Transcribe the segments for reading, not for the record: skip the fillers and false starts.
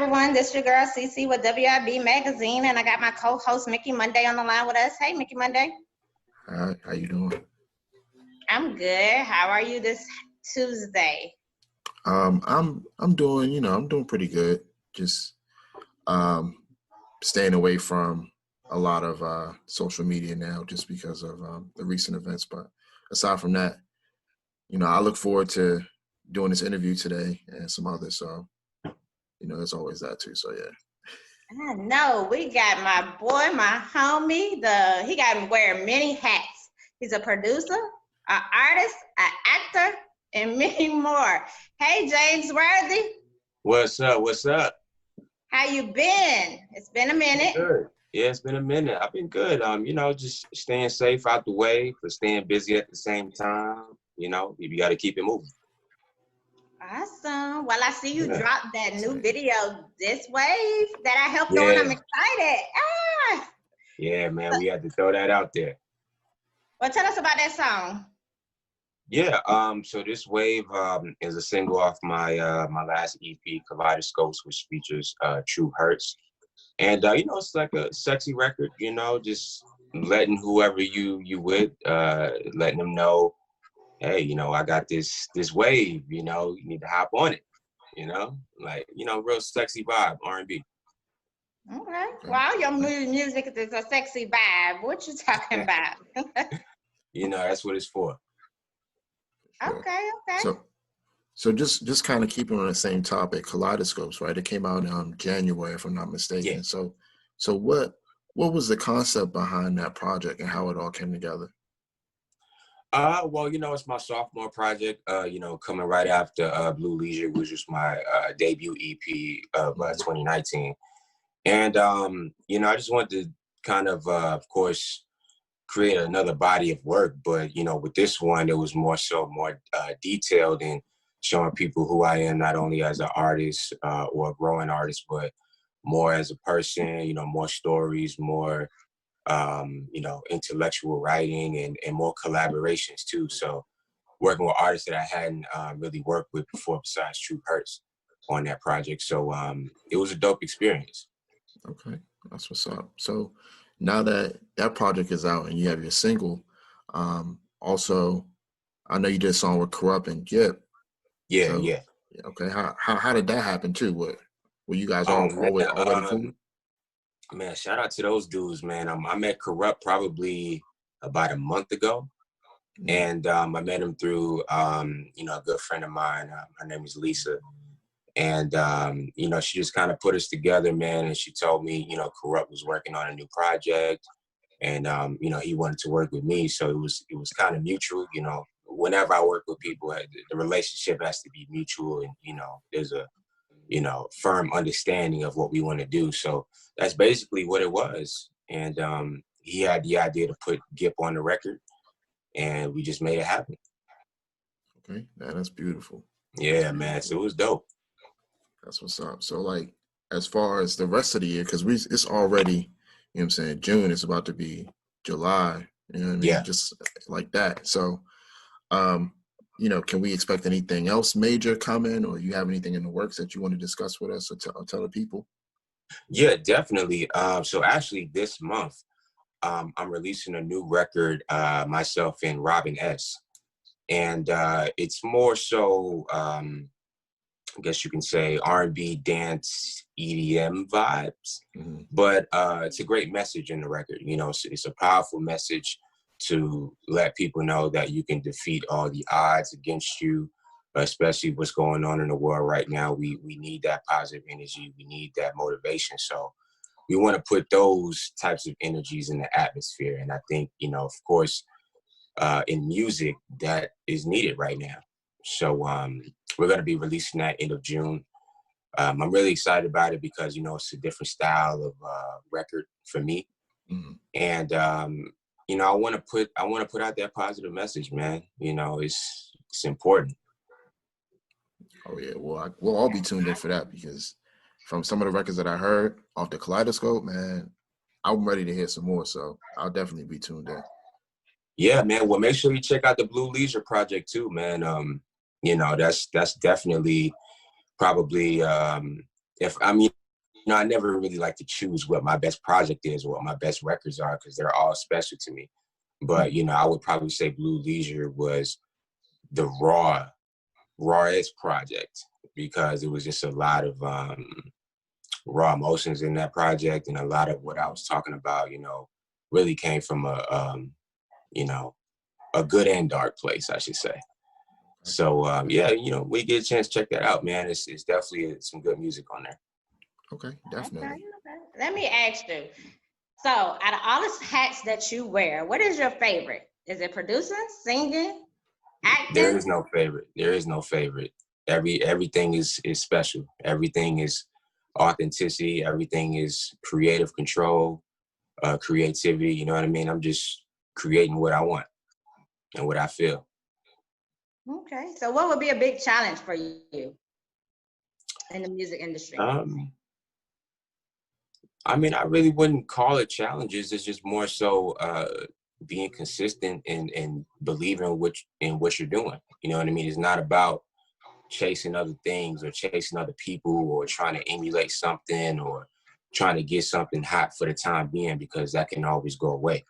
everyone. This is your girl, CC with Wib Magazine, and I got my co-host, Mickey Monday, on the line with us. Hey, Mickey Monday. Hi, how you doing? I'm good. How are you this Tuesday? I'm doing, I'm doing pretty good. Just staying away from a lot of social media now just because of the recent events. But aside from that, I look forward to doing this interview today and some others. So, there's always that too. So, yeah. I know. We got my boy, my homie. He got to wear many hats. He's a producer, an artist, an actor, and many more. Hey, James Worthy. What's up? What's up? How you been? It's been a minute. Good. Yeah, it's been a minute. I've been good. Just staying safe out the way, but staying busy at the same time. You got to keep it moving. Awesome. Well, I see you dropped that new video, This Wave, that I helped on. I'm excited. Yeah, man, we had to throw that out there. Well, tell us about that song. Yeah, so This Wave is a single off my my last EP, Kaleidoscopes, which features True Hurts. And, it's like a sexy record, just letting whoever you with, letting them know, hey, I got this wave, you need to hop on it, real sexy vibe, R&B. Okay. Well, your music is a sexy vibe. What you talking about? That's what it's for. Okay. So just kind of keeping on the same topic, Kaleidoscopes, right? It came out in January, if I'm not mistaken. Yeah. So what was the concept behind that project and how it all came together? Well, it's my sophomore project, coming right after Blue Leisure, which was my debut EP of 2019. And, I just wanted to kind of course, create another body of work. But, with this one, it was more detailed and showing people who I am, not only as an artist or a growing artist, but more as a person, more stories, more intellectual writing and more collaborations too. So working with artists that I hadn't really worked with before besides True Hurts on that project. So it was a dope experience. Okay, that's what's up. So now that project is out and you have your single, also, I know you did a song with Corrupt and Yip. Yeah. Okay, how did that happen too? Were you guys already cool? Man, shout out to those dudes, man. I met Corrupt probably about a month ago. Mm-hmm. And I met him through, a good friend of mine. Her name is Lisa. And, she just kind of put us together, man. And she told me, Corrupt was working on a new project. And, he wanted to work with me. So it was kind of mutual, Whenever I work with people, the relationship has to be mutual. And, there's a, firm understanding of what we want to do. So that's basically what it was. And he had the idea to put Gip on the record, and we just made it happen. Okay, that's beautiful. Yeah, man. So it was dope. That's what's up. So, like, as far as the rest of the year, because it's already, June. It's about to be July. You know what I mean? Yeah. Just like that. So, can we expect anything else major coming, or you have anything in the works that you want to discuss with us or tell the people? Yeah, definitely. So actually this month, I'm releasing a new record, myself and Robin S. And it's more so, I guess you can say R&B, dance, EDM vibes. Mm-hmm. But it's a great message in the record. It's a powerful message to let people know that you can defeat all the odds against you, especially what's going on in the world right now. We need that positive energy. We need that motivation. So we want to put those types of energies in the atmosphere. And I think, of course, in music, that is needed right now. So we're going to be releasing that end of June. I'm really excited about it because, it's a different style of record for me. Mm-hmm. And, I want to put out that positive message, man. It's important. Oh yeah, well, we'll all be tuned in for that because from some of the records that I heard off the Kaleidoscope, man, I'm ready to hear some more. So I'll definitely be tuned in. Yeah, man. Well, make sure you check out the Blue Leisure project too, man. That's definitely probably I never really like to choose what my best project is or what my best records are because they're all special to me. But, I would probably say Blue Leisure was the rawest project because it was just a lot of raw emotions in that project. And a lot of what I was talking about, really came from a good and dark place, I should say. So, when you get a chance, check that out, man. It's definitely some good music on there. Okay, definitely. Okay. Let me ask you. So, out of all the hats that you wear, what is your favorite? Is it producing, singing, acting? There is no favorite. There is no favorite. Everything is special. Everything is authenticity. Everything is creative control, creativity. You know what I mean? I'm just creating what I want and what I feel. Okay. So, what would be a big challenge for you in the music industry? I really wouldn't call it challenges. It's just more so being consistent and believing in what you're doing. You know what I mean? It's not about chasing other things or chasing other people or trying to emulate something or trying to get something hot for the time being because that can always go away.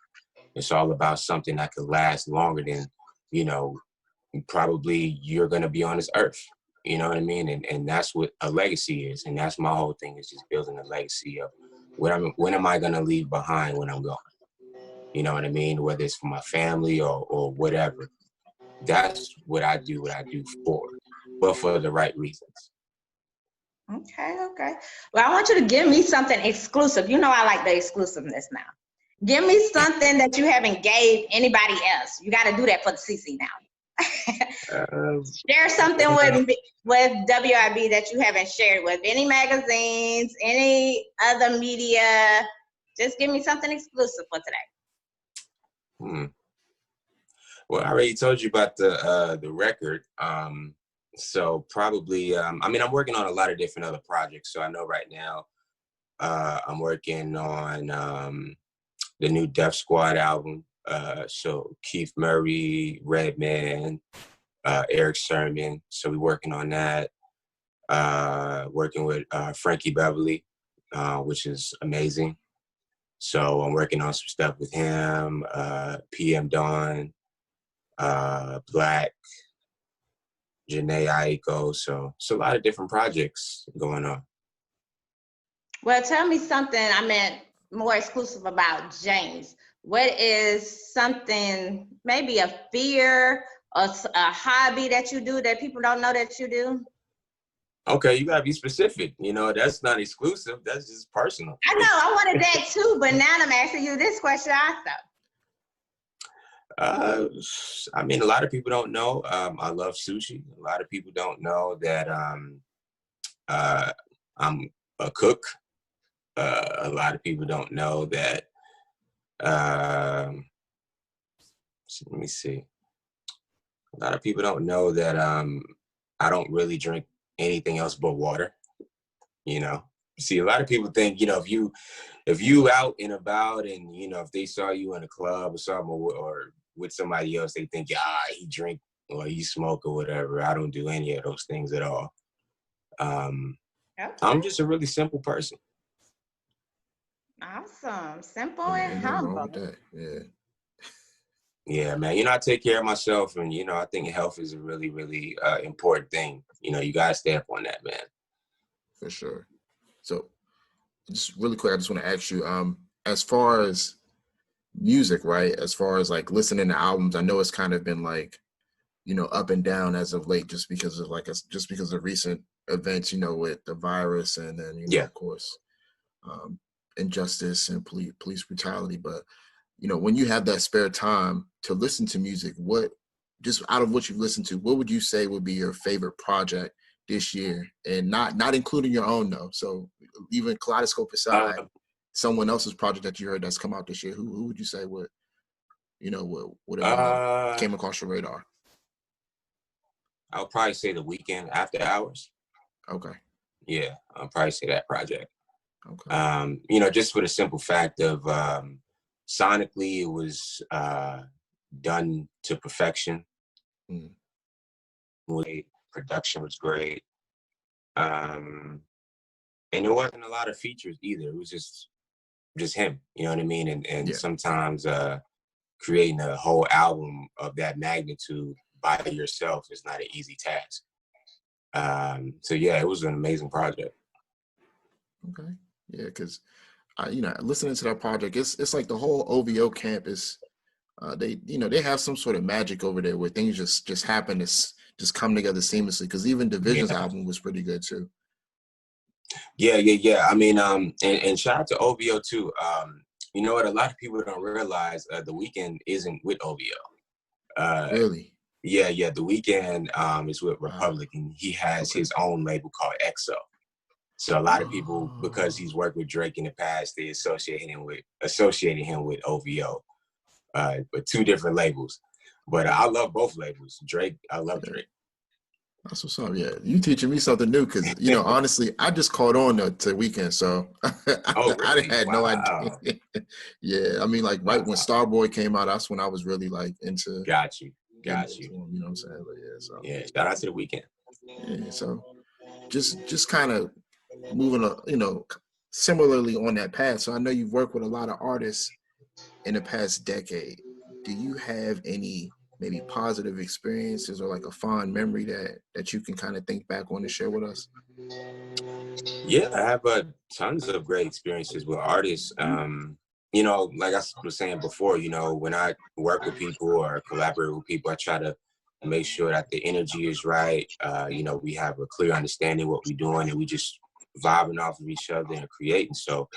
It's all about something that could last longer than, probably you're going to be on this earth. You know what I mean? And that's what a legacy is. And that's my whole thing is just building a legacy of when am I going to leave behind when I'm gone? You know what I mean? Whether it's for my family or whatever. That's what I do for, but for the right reasons. Okay. Well, I want you to give me something exclusive. You know I like the exclusiveness now. Give me something that you haven't gave anybody else. You got to do that for the CC now. Share something with WIB that you haven't shared with any magazines, any other media. Just give me something exclusive for today. Well, I already told you about the record. So probably, I'm working on a lot of different other projects. So I know right now I'm working on the new Def Squad album. So Keith Murray, Redman, Eric Sermon. So we're working on that. Working with Frankie Beverly, which is amazing. So I'm working on some stuff with him, PM Dawn, Black, Janae Aiko. So it's a lot of different projects going on. Well, tell me something more exclusive about James. What is something, maybe a fear or a hobby that you do that people don't know that you do? Okay, you gotta be specific. That's not exclusive. That's just personal. I know, I wanted that too, but now I'm asking you this question also. A lot of people don't know. I love sushi. A lot of people don't know that I'm a cook. A lot of people don't know that. Let me see. A lot of people don't know that I don't really drink anything else but water. See, a lot of people think, if you out and about and, if they saw you in a club or something or with somebody else, they think, he drink or he smoke or whatever. I don't do any of those things at all. Okay. I'm just a really simple person. Awesome. Simple and humble. Wrong with that. Yeah. Yeah, man. I take care of myself and, I think health is a really, really important thing. You got to stay up on that, man. For sure. So just really quick, I just want to ask you, as far as music, right? As far as like listening to albums, I know it's kind of been like, up and down as of late, just because of recent events, with the virus and then, of course, injustice and police brutality. But, when you have that spare time to listen to music, just out of what you've listened to, what would you say would be your favorite project this year? And not including your own though. So even Kaleidoscope aside, someone else's project that you heard that's come out this year, who would you say would came across your radar? I would probably say The Weeknd, After Hours. Okay. Yeah, I'll probably say that project. Okay. Just for the simple fact of sonically, it was done to perfection. Production was great. And there wasn't a lot of features either. It was just him, you know what I mean? And Yeah. sometimes creating a whole album of that magnitude by yourself is not an easy task. So yeah, it was an amazing project. Okay. Yeah, because listening to that project, it's like the whole OVO campus. They have some sort of magic over there where things just happen to just come together seamlessly. Because even Division's album was pretty good too. Yeah. I mean, and shout out to OVO too. You know what? A lot of people don't realize The Weeknd isn't with OVO. Really? Yeah. The Weeknd is with Republic, and he has his own label called EXO. So a lot of people, because he's worked with Drake in the past, they associated him with OVO, but two different labels. But I love both labels. I love Drake. That's what's up. Yeah, you teaching me something new because honestly, I just caught on to Weeknd, so really? I had no idea. Yeah, I mean, like right when Starboy came out, that's when I was really like into. Got you. You know what I'm saying? But yeah. Shout out to The Weeknd. Yeah, so just kind of moving, similarly on that path. So I know you've worked with a lot of artists in the past decade. Do you have any maybe positive experiences or like a fond memory that you can kind of think back on and share with us? Yeah, I have tons of great experiences with artists. Like I was saying before, when I work with people or collaborate with people, I try to make sure that the energy is right. We have a clear understanding of what we're doing, and we just vibing off of each other and creating. So,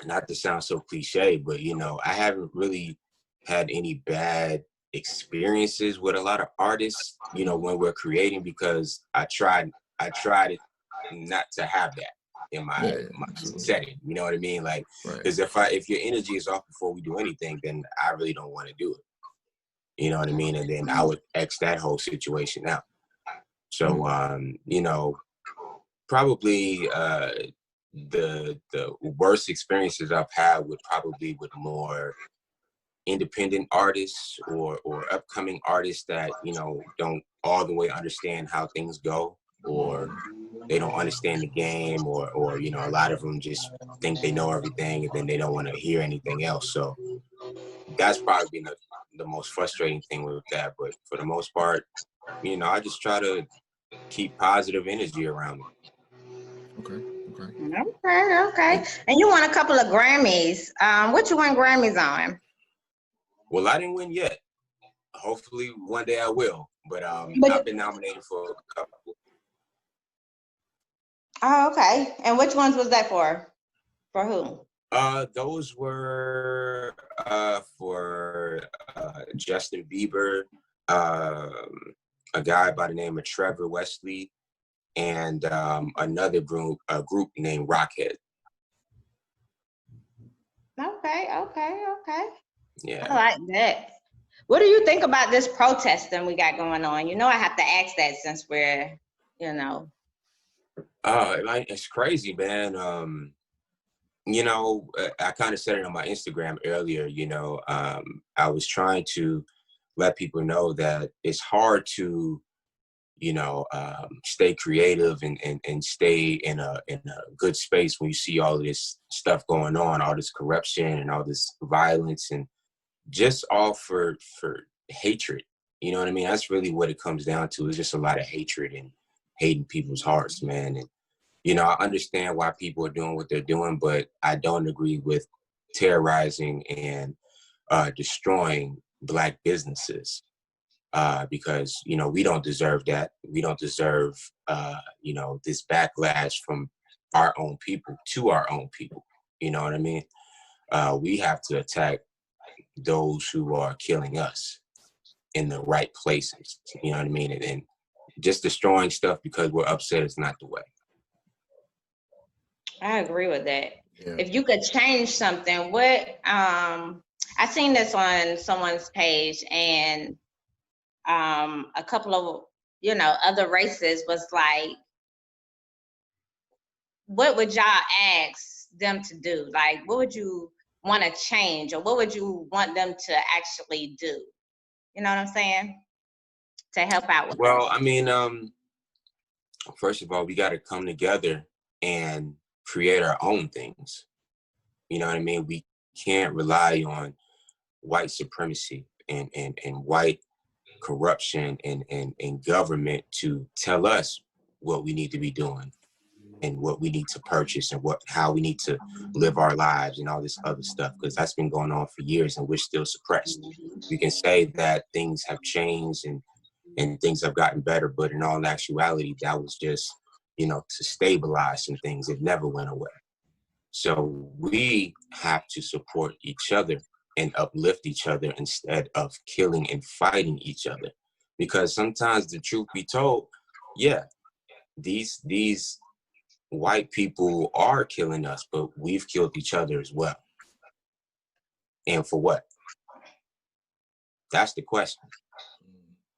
not to sound so cliche, but I haven't really had any bad experiences with a lot of artists, when we're creating, because I tried it not to have that in my setting. You know what I mean? Like, because if your energy is off before we do anything, then I really don't want to do it. You know what I mean? And then I would X that whole situation out. So, probably the worst experiences I've had would probably with more independent artists or upcoming artists that, don't all the way understand how things go, or they don't understand the game, or a lot of them just think they know everything and then they don't want to hear anything else. So that's probably been the most frustrating thing with that. But for the most part, I just try to keep positive energy around me. Okay. And you won a couple of Grammys. What you won Grammys on? Well, I didn't win yet. Hopefully one day I will. But I've been nominated for a couple. Oh, okay. And which ones was that for? For who? Those were for Justin Bieber, a guy by the name of Trevor Wesley, and another group named Rockhead. Okay. Yeah. I like that. What do you think about this protesting we got going on? I have to ask that since we're, It's crazy, man. I kind of said it on my Instagram earlier, I was trying to let people know that it's hard to, stay creative and stay in a good space when you see all of this stuff going on, all this corruption and all this violence, and just all for hatred. You know what I mean? That's really what it comes down to. It's just a lot of hatred and hating people's hearts, man. And I understand why people are doing what they're doing, but I don't agree with terrorizing and destroying Black businesses because, we don't deserve that. We don't deserve, this backlash from our own people to our own people. You know what I mean? We have to attack those who are killing us in the right places. You know what I mean? And just destroying stuff because we're upset is not the way. I agree with that. Yeah. If you could change something, what I seen this on someone's page, and a couple of other races was like, what would y'all ask them to do? Like, what would you want to change, or what would you want them to actually do? You know what I'm saying? To help out with Well, this. I mean, first of all, we got to come together and create our own things. You know what I mean? We can't rely on white supremacy and white corruption and government to tell us what we need to be doing and what we need to purchase and how we need to live our lives and all this other stuff, because that's been going on for years and we're still suppressed. We can say that things have changed and things have gotten better, but in all actuality, that was just, to stabilize some things. It never went away. So we have to support each other and uplift each other instead of killing and fighting each other. Because sometimes, the truth be told, yeah, these white people are killing us, but we've killed each other as well. And for what? That's the question.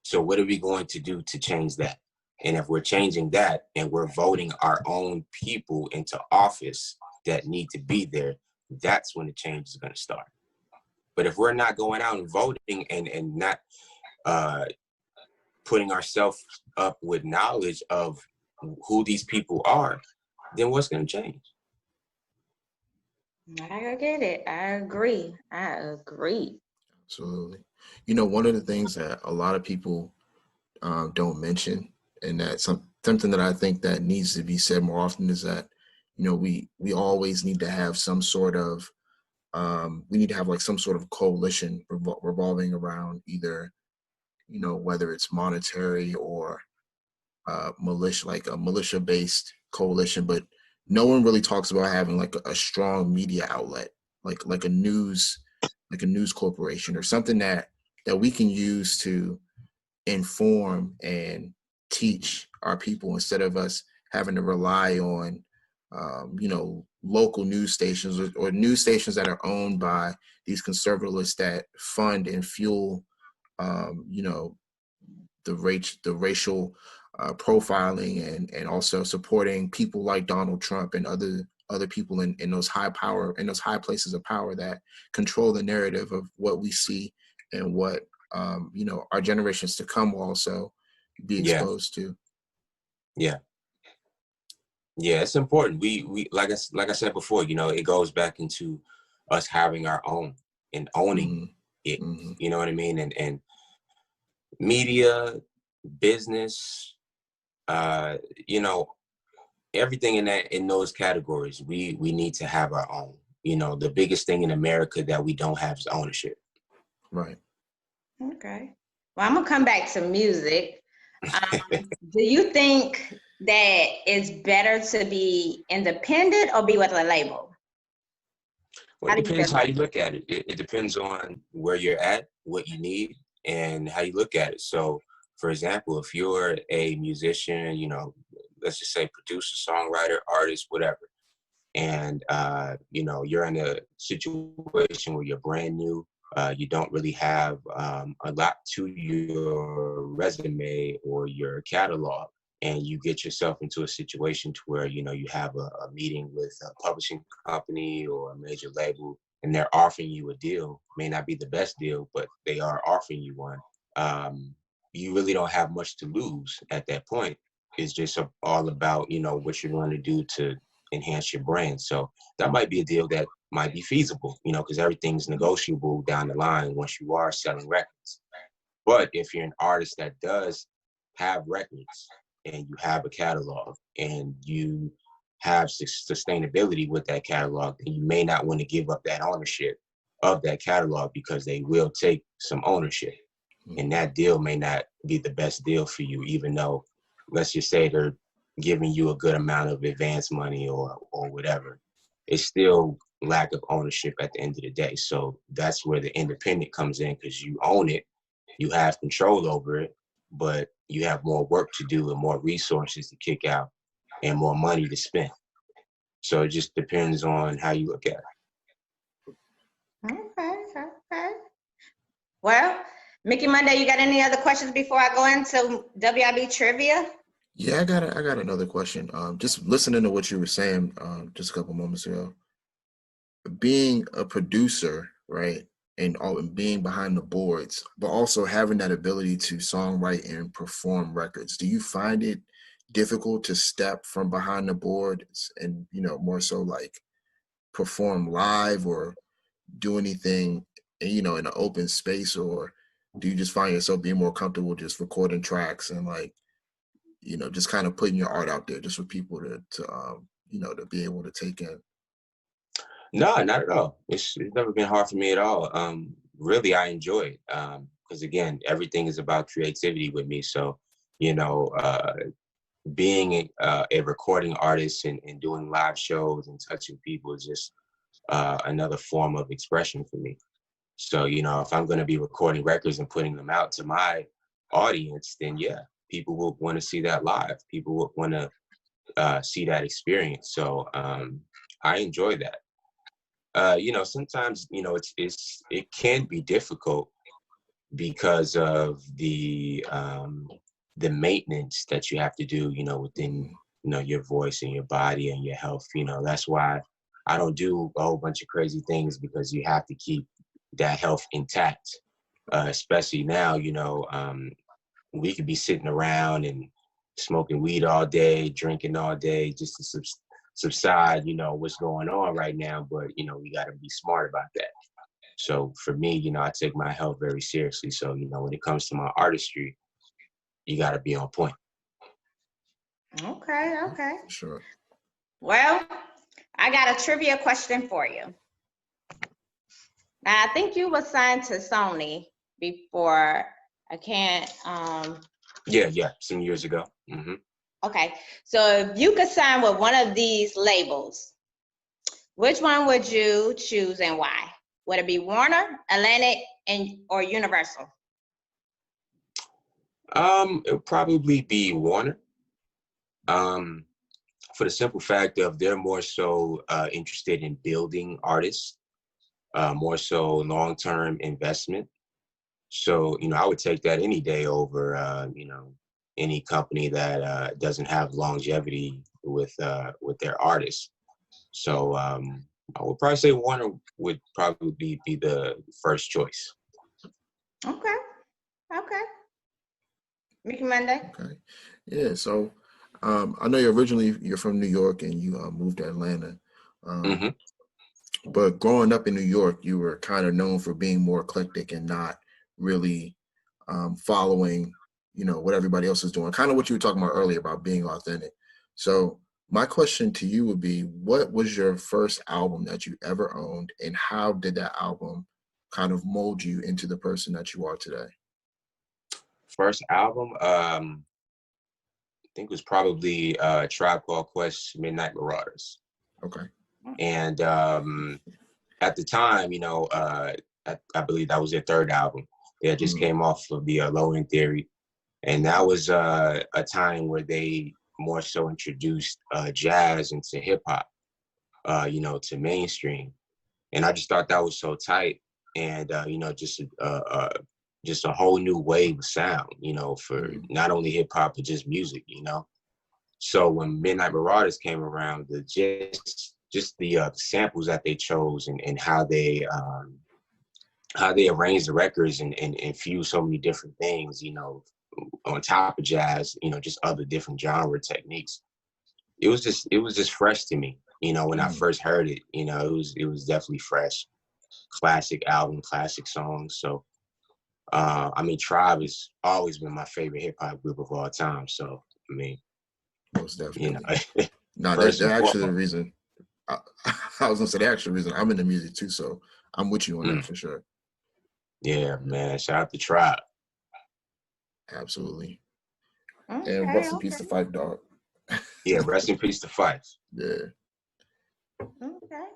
So what are we going to do to change that? And if we're changing that and we're voting our own people into office that need to be there, that's when the change is going to start. But if we're not going out and voting and not putting ourselves up with knowledge of who these people are, then what's going to change? I get it. I agree. Absolutely. One of the things that a lot of people don't mention, and that's something that I think that needs to be said more often, is that, we always need to have some sort of, we need to have like some sort of coalition revolving around either, whether it's monetary or militia, like a militia-based coalition, but no one really talks about having like a strong media outlet, like a news corporation or something that we can use to inform and teach our people instead of us having to rely on, local news stations or news stations that are owned by these conservatives that fund and fuel, the racial profiling and also supporting people like Donald Trump and other people in those high places of power that control the narrative of what we see and what our generations to come will also be exposed to. Yeah, it's important. We like I said before, it goes back into us having our own and owning it. Mm-hmm. You know what I mean? And media, business, everything in those categories, we need to have our own. The biggest thing in America that we don't have is ownership. Right. Okay. Well, I'm gonna come back to music. Do you think that it's better to be independent or be with a label? Well, it depends how you look at it. It depends on where you're at, what you need, and how you look at it. So, for example, if you're a musician, let's just say producer, songwriter, artist, whatever, and you're in a situation where you're brand new, you don't really have a lot to your resume or your catalog, and you get yourself into a situation to where you have a meeting with a publishing company or a major label, and they're offering you a deal. May not be the best deal, but they are offering you one. You really don't have much to lose at that point. It's just all about what you're going to do to enhance your brand. So that might be a deal that might be feasible, because everything's negotiable down the line once you are selling records. But if you're an artist that does have records and you have a catalog and you have sustainability with that catalog, then you may not want to give up that ownership of that catalog, because they will take some ownership. And that deal may not be the best deal for you, even though, let's just say, they're giving you a good amount of advance money or whatever. It's still lack of ownership at the end of the day. So that's where the independent comes in, because you own it, you have control over it, but you have more work to do and more resources to kick out and more money to spend. So it just depends on how you look at it. Okay. Well, Mickey Monday, you got any other questions before I go into WIB trivia? Yeah, I got another question. Just listening to what you were saying just a couple moments ago. Being a producer, right, and being behind the boards, but also having that ability to songwrite and perform records. Do you find it difficult to step from behind the boards and, you know, more so like perform live or do anything, you know, in an open space? Or do you just find yourself being more comfortable just recording tracks and like, you know, just kind of putting your art out there just for people to you know, to be able to take in? No, not at all. It's never been hard for me at all. Really, I enjoy it because again, everything is about creativity with me. So, you know, being a recording artist and doing live shows and touching people is just another form of expression for me. So, you know, if I'm going to be recording records and putting them out to my audience, then yeah, people will want to see that live. People will want to see that experience. So I enjoy that. You know, sometimes, you know, it can be difficult because of the maintenance that you have to do, you know, within, you know, your voice and your body and your health. You know, that's why I don't do a whole bunch of crazy things, because you have to keep that health intact. Especially now, you know, we could be sitting around and smoking weed all day, drinking all day, just to subside, you know, what's going on right now. But, you know, we got to be smart about that. So for me, you know, I take my health very seriously. So, you know, when it comes to my artistry, you got to be on point. Okay, okay. Sure. Well, I got a trivia question for you. Now, I think you were signed to Sony before. I can't. Yeah, some years ago. Mm-hmm. Okay, so if you could sign with one of these labels, which one would you choose and why? Would it be Warner, Atlantic, or Universal? It would probably be Warner. For the simple fact of they're more so interested in building artists, more so long-term investment. So, you know, I would take that any day over, you know, any company that doesn't have longevity with their artists. So I would probably say Warner would probably be the first choice. Okay. Mickey Monday. Okay. Yeah. So I know you're from New York and you moved to Atlanta. Mm-hmm. But growing up in New York, you were kind of known for being more eclectic and not really following, you know, what everybody else is doing. Kind of what you were talking about earlier about being authentic. So my question to you would be, what was your first album that you ever owned, and how did that album kind of mold you into the person that you are today? First album, I think it was probably Tribe Called Quest, Midnight Marauders. Okay. And at the time, you know, I believe that was their third album. They had just came off of the Low End Theory. And that was a time where they more so introduced jazz into hip hop, you know, to mainstream. And I just thought that was so tight. And, you know, just a whole new wave of sound, you know, for not only hip hop, but just music, you know. So when Midnight Marauders came around, just the samples that they chose and how they arranged the records and infused so many different things, you know, on top of jazz, you know, just other different genre techniques. It was just fresh to me, you know, when I first heard it. You know, it was definitely fresh. Classic album, classic songs. So I mean, Tribe has always been my favorite hip hop group of all time. So I mean, Most definitely. you know, No, that's actually the reason. I was gonna say the actual reason I'm into music too, so I'm with you on that for sure. Yeah, man. Shout out to Tribe. Absolutely. Okay, and rest in peace to Fife Dog. Yeah, rest in peace to Fife. Yeah. Okay.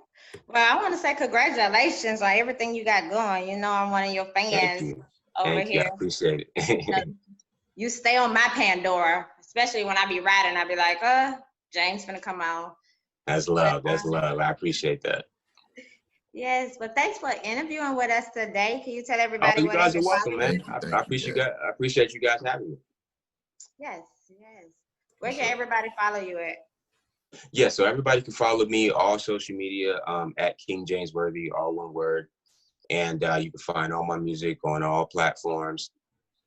Well, I want to say congratulations on everything you got going. You know, I'm one of your fans over here. I appreciate it. You stay on my Pandora, especially when I be riding. I be like, James finna come on. That's love. That's love. I appreciate that. Yes, but thanks for interviewing with us today. Can you tell everybody you what guys are welcome, man. Thank I appreciate you guys having me. Yes. Where can everybody follow you at? Yeah, so everybody can follow me all social media at King James Worthy, all one word. And you can find all my music on all platforms.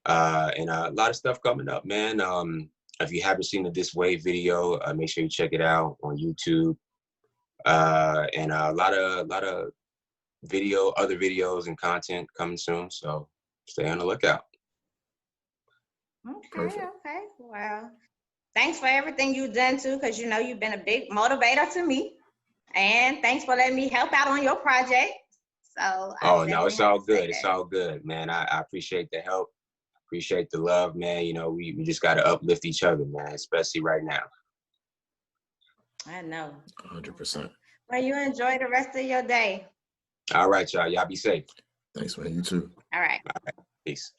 And a lot of stuff coming up, man. if you haven't seen the This Wave video, make sure you check it out on YouTube. And a lot of other videos and content coming soon. So stay on the lookout. Okay, Perfect. okay. Well, thanks for everything you've done too, because you know you've been a big motivator to me. And thanks for letting me help out on your project. So Oh no, it's all good. It's all good, man. I appreciate the help. Appreciate the love, man. You know, we just gotta uplift each other, man, especially right now. I know. 100%. Well, you enjoy the rest of your day. All right, y'all. Y'all be safe. Thanks, man. You too. All right. Peace.